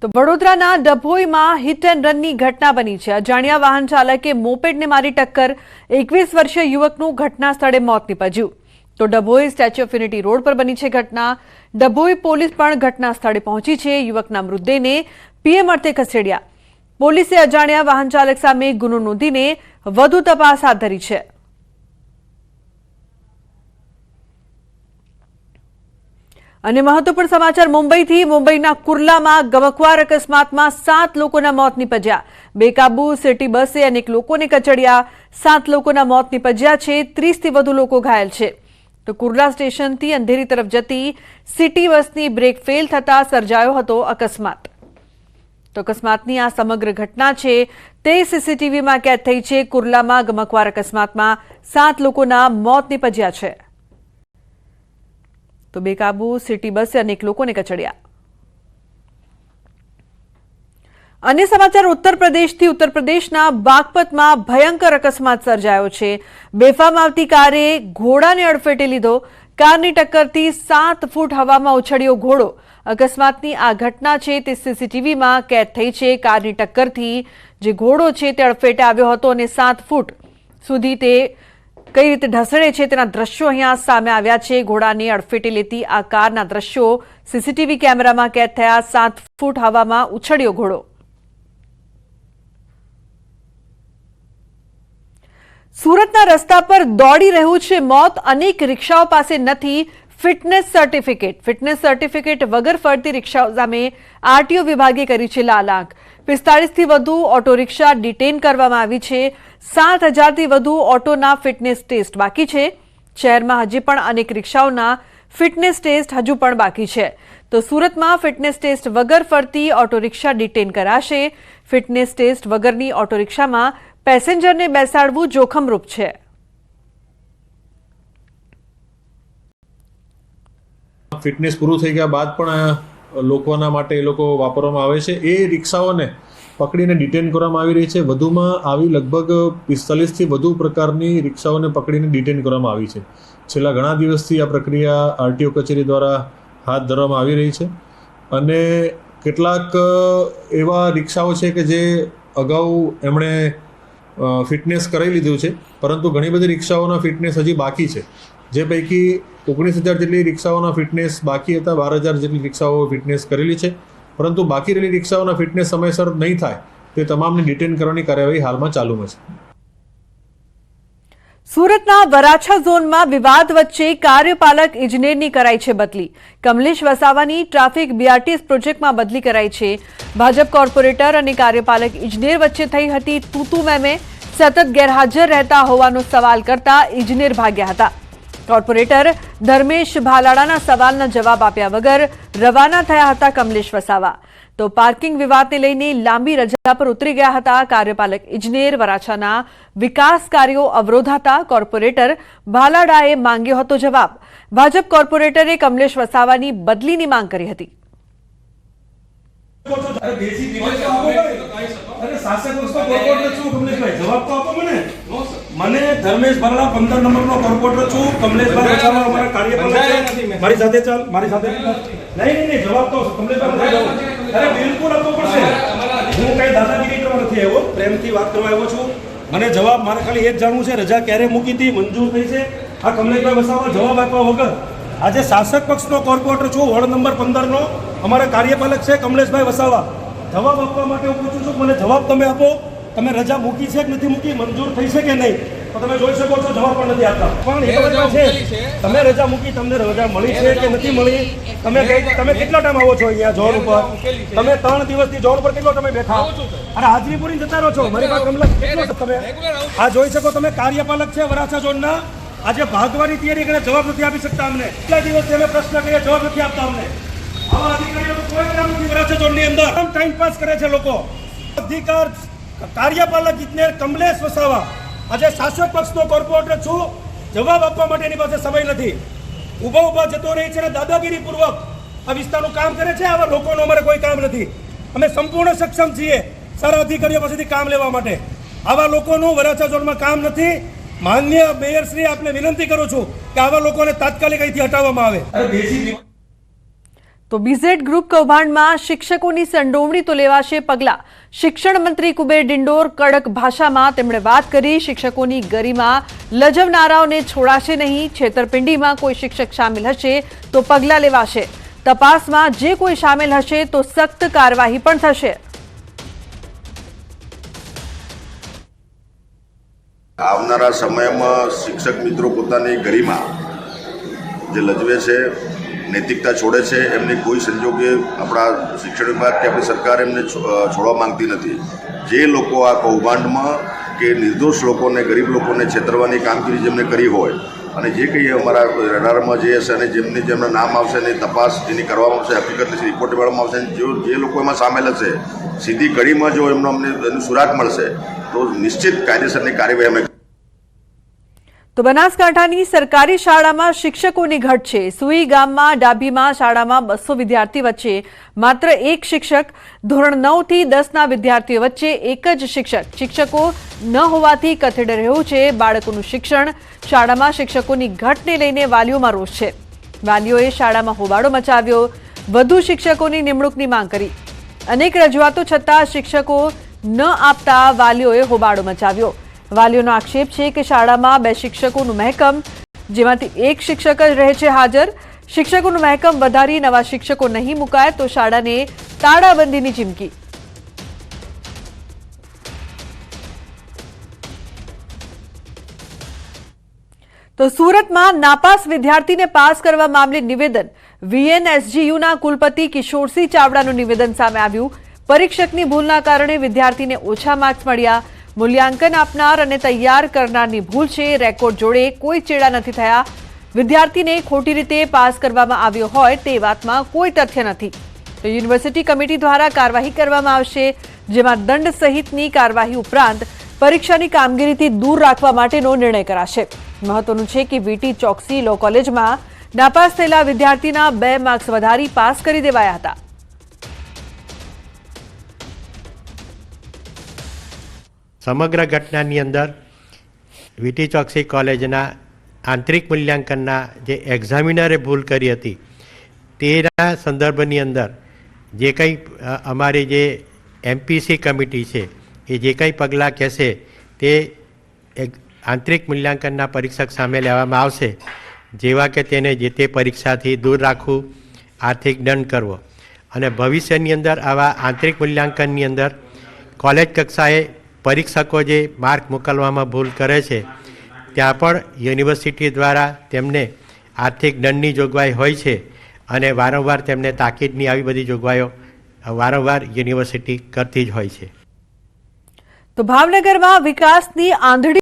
તો વડોદરાના ડભોઈમાં hit and રનની ઘટના બની છે। અજાણ્યા વાહન ચાલકે મોપેડને મારી ટક્કર, 21 વર્ષીય યુવકનું ઘટના સ્થળે મોત નીપજ્યું। તો Dabhoi statue of unity road પર બની છે ઘટના। ડભોઈ પોલીસ પણ ઘટના સ્થળે પહોંચી છે। યુવકના મૃતદેહને પીએમ અર્થે ખસેડ્યા। પોલીસે અજાણ્યા વાહન ચાલક સામે ગુનો નોંધીને વધુ તપાસ હાથ ધરી છે। અને મહત્વપૂર્ણ સમાચાર મુંબઈથી। મુંબઈના કુર્લામાં ગમખ્વાર અકસ્માતમાં 7 લોકોના મોત નીપજ્યા। બેકાબુ સિટી બસે અનેક લોકોને કચડ્યા। 7 લોકોના મોત નીપજ્યા છે, 30 થી વધુ લોકો ઘાયલ છે। તો કુર્લા સ્ટેશનથી અંધેરી તરફ જતી સિટી બસની બ્રેક ફેલ થતા સર્જાયો હતો અકસ્માત। તો અકસ્માતની આ સમગ્ર ઘટના છે તે સીસીટીવીમાં કેદ થઈ છે। કુર્લામાં ગમખ્વાર અકસ્માતમાં 7 લોકોના મોત નીપજ્યા છે। તો બેકાબુ સિટી બસે અનેક લોકોને કચડ્યા। અન્ય સમાચાર ઉત્તર પ્રદેશથી। ઉત્તર પ્રદેશના બાગપતમાં ભયંકર અકસ્માત સર્જાયો છે। બેફામ આવતી કારે ઘોડાને અડફેટે લીધો। કારની ટક્કરથી 7 ફૂટ હવામાં ઉછળ્યો ઘોડો। અકસ્માતની આ ઘટના છે તે સીસીટીવીમાં કેદ થઈ છે। કારની ટક્કરથી જે ઘોડો છે તે અડફેટે આવ્યો હતો અને 7 ફૂટ સુધી તે કઈ રીતે ઢસડે છે તેના દ્રશ્યો અહીંયા સામે આવ્યા છે। ઘોડાને અડફેટે લેતી આ કારના દ્રશ્યો સીસીટીવી કેમેરામાં કેદ થયા। 7 ફૂટ હવામાં ઉછળ્યો ઘોડો। સુરતના રસ્તા પર દોડી રહ્યું છે મોત। અનેક રિક્ષાઓ પાસે નથી ફિટનેસ સર્ટિફિકેટ। ફિટનેસ સર્ટિફિકેટ વગર ફરતી રિક્ષાઓ સામે આરટીઓ વિભાગે કરી છે લાલ આંખ। 45 થી વધુ ઓટો રિક્ષા ડિટેન કરવામાં આવી છે। 7,000 થી વધુ ઓટોના ફિટનેસ ટેસ્ટ બાકી છે। શહેરમાં હજી પણ અનેક રિક્ષાઓના ફિટનેસ ટેસ્ટ હજુ પણ બાકી છે। તો સુરતમાં ફિટનેસ ટેસ્ટ વગર ફરતી ઓટો રિક્ષા ડિટેન કરાશે। ફિટનેસ ટેસ્ટ વગરની ઓટો રિક્ષામાં પેસેન્જરને બેસાડવું જોખમરૂપ છે। ફિટનેસ પૂરું થઈ ગયા બાદ પણ લોકોના માટે એ લોકો વાપરવામાં આવે છે। એ રિક્ષાઓને પકડીને ડિટેન કરવામાં આવી રહી છે। વધુમાં આવી લગભગ 45 થી વધુ પ્રકારની રિક્ષાઓને પકડીને ડિટેન કરવામાં આવી છે। છેલ્લા ઘણા દિવસથી આ પ્રક્રિયા આરટીઓ કચેરી દ્વારા હાથ ધરવામાં આવી રહી છે અને કેટલાક એવા રિક્ષાઓ છે કે જે અગાઉ એમણે ફિટનેસ કરાવી લીધું છે, પરંતુ ઘણી બધી રિક્ષાઓના ફિટનેસ હજી બાકી છે। જે પૈકી 19,000 જેટલી રિક્ષાઓના ફિટનેસ બાકી હતા। 12,000 જેટલી રિક્ષાઓ ફિટનેસ કરેલી છે, પરંતુ બાકી રહેલી રિક્ષાઓના ફિટનેસ સમયસર નહીં થાય તે તમામને ડિટેન કરવાની કાર્યવાહી હાલમાં ચાલુમાં છે। સુરતના વરાછા ઝોનમાં વિવાદ વચ્ચે કાર્યપાલક ઇજનેરની કરાઈ છે બદલી। કમલેશ વસાવાની ટ્રાફિક બીઆરટીએસ પ્રોજેક્ટમાં બદલી કરાઈ છે। ભાજપ કોર્પોરેટર અને કાર્યપાલક ઇજનેર વચ્ચે થઈ હતી તૂતુ મેમે। સતત ગેરહાજર રહેતા હોવાનો સવાલ કરતા ઇજનેર ભાગ્યા હતા। કોર્પોરેટર ધર્મેશ ભાલાડાના સવાલના જવાબ આપ્યા વગર રવાના થયા હતા કમલેશ વસાવા। તો પાર્કિંગ વિવાદને લઈને લાંબી રજા પર ઉતરી ગયા હતા કાર્યપાલક ઇજનેર। વરાછાના વિકાસ કાર્યો અવરોધાતા કોર્પોરેટર ભાલાડાએ માંગ્યો હતો જવાબ। ભાજપ કોર્પોરેટરે કમલેશ વસાવાની બદલીની માંગ કરી હતી। મને ધર્મેશ ભરલા 15 નંબરનો કોર્પોરેટર છું। કમલેશભાઈ વસાવા અમારા કાર્યપાલક છે। મારી સાથે ચાલ, મારી સાથે નહીં જવાબ તો કમલેશભાઈ અરે બિલકુલ આપવો પડશે। હું કઈ દાદાગીરી કરવા નથી આવ્યો, પ્રેમથી વાત કરવા આવ્યો છું। મને જવાબ મારે ખાલી એ જ જાણવું છે, રજા ક્યારે મૂકી હતી, મંજૂર થઈ છે? આ કમલેશભાઈ વસાવા જવાબ આપ્યા વગર આજે શાસક પક્ષનો કોર્પોરેટર છું, વોર્ડ નંબર 15નો અમારા કાર્યપાલક છે કમલેશભાઈ વસાવા। જવાબ આપવા માટે હું પૂછું છું, મને જવાબ તમે આપો। તમે રજા મૂકી છે કે નથી મૂકી, મંજૂર થઈ છે કે નહીં? તો તમે જોઈ શકો છો જવાબ પણ નથી આપતા। પણ એ વાત છે તમે રજા મૂકી, તમને રજા મળી છે કે નથી મળી? તમે કેટલા ટાઈમ આવો છો અહીંયા જોર ઉપર? તમે 3 દિવસથી જોર ઉપર કેટલો તમે બેઠા? અરે હાજરી પૂરી જતા રહો છો। મારી વાત કેટલો તમે આ જોઈ શકો, તમે કાર્યપાલક છે વરાછા ઝોનના। આજે ભાગવાની તૈયારી કરે, જવાબ નથી આપી શકતા અમને। કેટલા દિવસથી અમે પ્રશ્ન કરીએ, જવાબ નથી આપતા અમને। આવા અધિકારીઓ કોઈ કામ નથી વરાછા ઝોનની અંદર, ટાઈમ પાસ કરે છે લોકો। અધિકાર કાર્યપાલક ઇજનેર કમલેશ વસાવા આજે શાસક પક્ષનો કોર્પોરેટર છું, જવાબ આપવા માટે એની પાસે સમય નથી। ઊભા જતો રહી છે અને દાદાગીરી પૂર્વક આ વિસ્તારનું કામ કરે છે। આવા લોકોનું અમારે કોઈ કામ નથી। અમે સંપૂર્ણ સક્ષમ છીએ સારા અધિકારીઓ પાસેથી કામ લેવા માટે। આવા લોકોનું વરાછા ઝોનમાં કામ નથી। માનનીય મેયરશ્રી આપને વિનંતી કરું છું કે આવા લોકોને તાત્કાલિક અહીંથી હટાવવામાં આવે। તો બીઝેડ ગ્રુપ કૌભાંડમાં શિક્ષકોની સંડોવણી તો લેવાશે પગલાં. શિક્ષણ મંત્રી કુબેર ડિંડોર કડક ભાષામાં તેમણે વાત કરી. શિક્ષકોની ગરિમા લજવનારાઓને છોડાશે નહીં. છેતરપિંડીમાં કોઈ શિક્ષક સામેલ હશે તો પગલાં લેવાશે. તપાસમાં જે કોઈ સામેલ હશે તો સખ્ત કાર્યવાહી પણ થશે. આવનારા સમયમાં શિક્ષક મિત્રો પોતાની ગરિમા જે લજવે છે, નૈતિકતા છોડે છે, એમની કોઈ સંજોગે આપણા શિક્ષણ વિભાગ કે આપણી સરકાર એમને છોડવા માંગતી નથી. જે લોકો આ કૌભાંડમાં કે નિર્દોષ લોકોને, ગરીબ લોકોને છેતરવાની કામગીરી જેમને કરી હોય અને જે કંઈ અમારા રડારમાં જે હશે અને જેમના નામ આવશે એની તપાસ એની કરવામાં આવશે, હકીકતની રિપોર્ટ મેળવવામાં આવશે. જે લોકો એમાં સામેલ હશે સીધી કડીમાં જો અમને એનું સુરાગ મળશે તો નિશ્ચિત કાયદેસરની કાર્યવાહી અમે. તો બનાસકાંઠાની સરકારી શાળામાં શિક્ષકોની ઘટ છે. સુઈ ગામમાં ડાભીમાં શાળામાં 200 વિદ્યાર્થી વચ્ચે માત્ર એક શિક્ષક. ધોરણ 9 થી 10ના વિદ્યાર્થીઓ વચ્ચે એક જ શિક્ષક. શિક્ષકો ન હોવાથી કથળી રહ્યું છે બાળકોનું શિક્ષણ. શાળામાં શિક્ષકોની ઘટને લઈને વાલીઓમાં રોષ છે. વાલીઓએ શાળામાં હોબાળો મચાવ્યો. વધુ શિક્ષકોની નિમણૂકની માંગ કરી. અનેક રજૂઆતો છતાં શિક્ષકો ન આપતા વાલીઓએ હોબાળો મચાવ્યો. વાલીઓનો આક્ષેપ છે કે શાળામાં 2 શિક્ષકોનું મહેકમ, જેમાંથી એક શિક્ષક જ રહે છે હાજર. શિક્ષકોનું મહેકમ વધારી નવા શિક્ષકો નહીં મુકાય તો શાળાને તાળાબંધીની ચીમકી. તો સુરતમાં નાપાસ વિદ્યાર્થીને પાસ કરવા મામલે નિવેદન. વીએનએસજીયુના કુલપતિ કિશોરસિંહ ચાવડાનું નિવેદન સામે આવ્યું. પરીક્ષકની ભૂલના કારણે વિદ્યાર્થીને ઓછા માર્ક્સ મળ્યા. મૂલ્યાંકન આપનાર અને તૈયાર કરનારની ભૂલ છે. રેકોર્ડ જોડે કોઈ ચેડા નથી થયા. વિદ્યાર્થીને ખોટી રીતે પાસ કરવામાં આવ્યો હોય તે વાતમાં કોઈ તથ્ય નથી. તો યુનિવર્સિટી કમિટી દ્વારા કાર્યવાહી કરવામાં આવશે, જેમાં દંડ સહિતની કાર્યવાહી ઉપરાંત પરીક્ષાની કામગીરીથી દૂર રાખવા માટેનો નિર્ણય કરાશે. મહત્વનું છે કે વીટી ચોકસી લો કોલેજમાં નાપાસ થયેલા વિદ્યાર્થીના 2 માર્ક્સ વધારી પાસ કરી દેવાયા હતા. સમગ્ર ઘટનાની અંદર વીટી ચોકસી કોલેજના આંતરિક મૂલ્યાંકનના જે એક્ઝામિનરે ભૂલ કરી હતી તેના સંદર્ભની અંદર જે કંઈ અમારી જે એમપીસી કમિટી છે એ જે કંઈ પગલાં કહેશે તે આંતરિક મૂલ્યાંકનના પરીક્ષક સામે લેવામાં આવશે. જેવા કે તેને જે તે પરીક્ષાથી દૂર રાખવું, આર્થિક દંડ કરવો અને ભવિષ્યની અંદર આવા આંતરિક મૂલ્યાંકનની અંદર કોલેજ કક્ષાએ પરીક્ષકો જે માર્ક મોકલવામાં ભૂલ કરે છે ત્યાં પણ યુનિવર્સિટી દ્વારા તેમને આર્થિક દંડની જોગવાઈ હોય છે અને વારંવાર તેમને તાકીદની આવી બધી જોગવાઈઓ વારંવાર યુનિવર્સિટી કરતી જ હોય છે. તો ભાવનગરમાં વિકાસની આંધળી